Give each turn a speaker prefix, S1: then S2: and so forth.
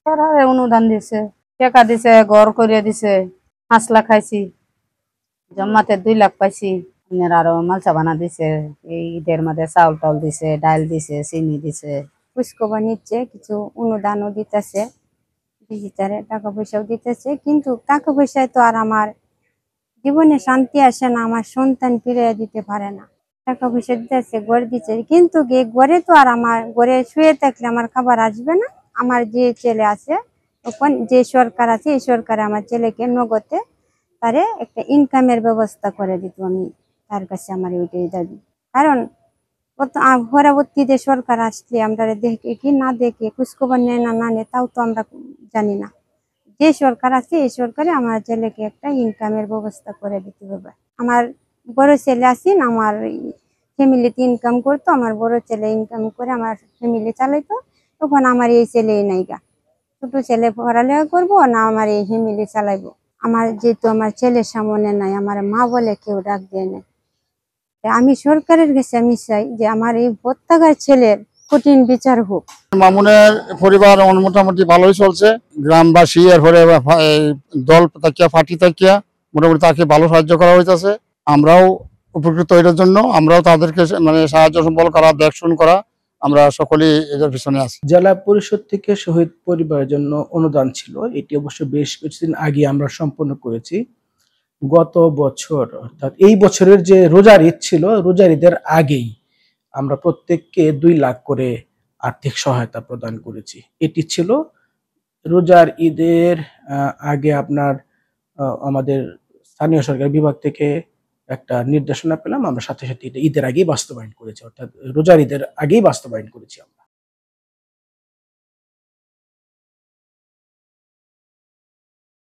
S1: সরকারে অনুদান দিছে, টাকা দিছে, ঘর করে দিছে, 5 লাখ খাইছি, জম্মাতে 2 লাখ পাইছি। আরো মালসা বানা দিছে, এই ঈদের মধ্যে চাউল টাউল দিছে, ডাল দিছে, চিনি দিছে।
S2: খোঁজখবর নিচ্ছে, কিছু অনুদানও দিতেছে, ডিজিটালে টাকা পয়সাও দিতেছে, কিন্তু টাকা পয়সায় তো আর আমার জীবনে শান্তি আসে না, আমার সন্তান ফিরে দিতে পারে না। টাকা পয়সা দিতেছে, ঘর দিচ্ছে, কিন্তু ঘরে তো আর আমার ঘরে শুয়ে থাকলে আমার খাবার আসবে না। আমার যে ছেলে আছে, তখন যে সরকার আছে, এই সরকারে আমার ছেলেকে নগদে তারে একটা ইনকামের ব্যবস্থা করে দিত। আমি তার কাছে আমার ওইটাই দাবি। কারণ পরবর্তীতে সরকার আসলে আমরা দেখে কি না দেখে, খোঁজখবর নেয় না না নেয় তাও তো আমরা জানি না। যে সরকার আছে এই সরকারে আমার ছেলেকে একটা ইনকামের ব্যবস্থা করে দিতে হবে। আমার বড় ছেলে আছেন, আমার ফ্যামিলিতে ইনকাম করতো, আমার বড় ছেলে ইনকাম করে আমার ফ্যামিলি চালাইতো। তখন আমার এই ছেলে নাইগা, ছোট ছেলে পড়ালেখা করবো না, আমার এই ফ্যামিলি চালাইবো। আমার যেহেতু আমার ছেলের সামনে নাই, আমার মা বলে কেউ ডাক দেয় না। আমি সরকারের কাছে আমি চাই যে আমার এই হত্যাকার ছেলের কঠিন বিচার হোক।
S3: মামুনের পরিবার মোটামুটি ভালোই চলছে। গ্রামবাসী এরপরে দল তাকিয়া ফাটি তাকিয়া মোটামুটি তাকে ভালো সাহায্য করা হইতেছে। আমরাও উপকৃত এটার জন্য আমরাও তাদেরকে মানে সাহায্য সম্বল করা, দেখশুন করা, আমরা সকলেই এদের পিছনে আছি।
S4: জেলা পরিষদ থেকে শহীদ পরিবারের জন্য অনুদান ছিল, এটি অবশ্য বেশ কিছুদিন আগে আমরা সম্পন্ন করেছি। গত বছর অর্থাৎ এই বছরের যে রোজার ঈদ ছিল, রোজার ঈদের আগেই আমরা প্রত্যেককে 2 লাখ করে আর্থিক সহায়তা প্রদান করেছি। এটি ছিল রোজার ঈদের আগে আপনার আমাদের স্থানীয় সরকার বিভাগ থেকে একটা নির্দেশনা পেলাম, আমরা সাথে সাথে ঈদের আগেই বাস্তবায়ন করেছি, অর্থাৎ রোজার ঈদের আগেই বাস্তবায়ন করেছি আমরা।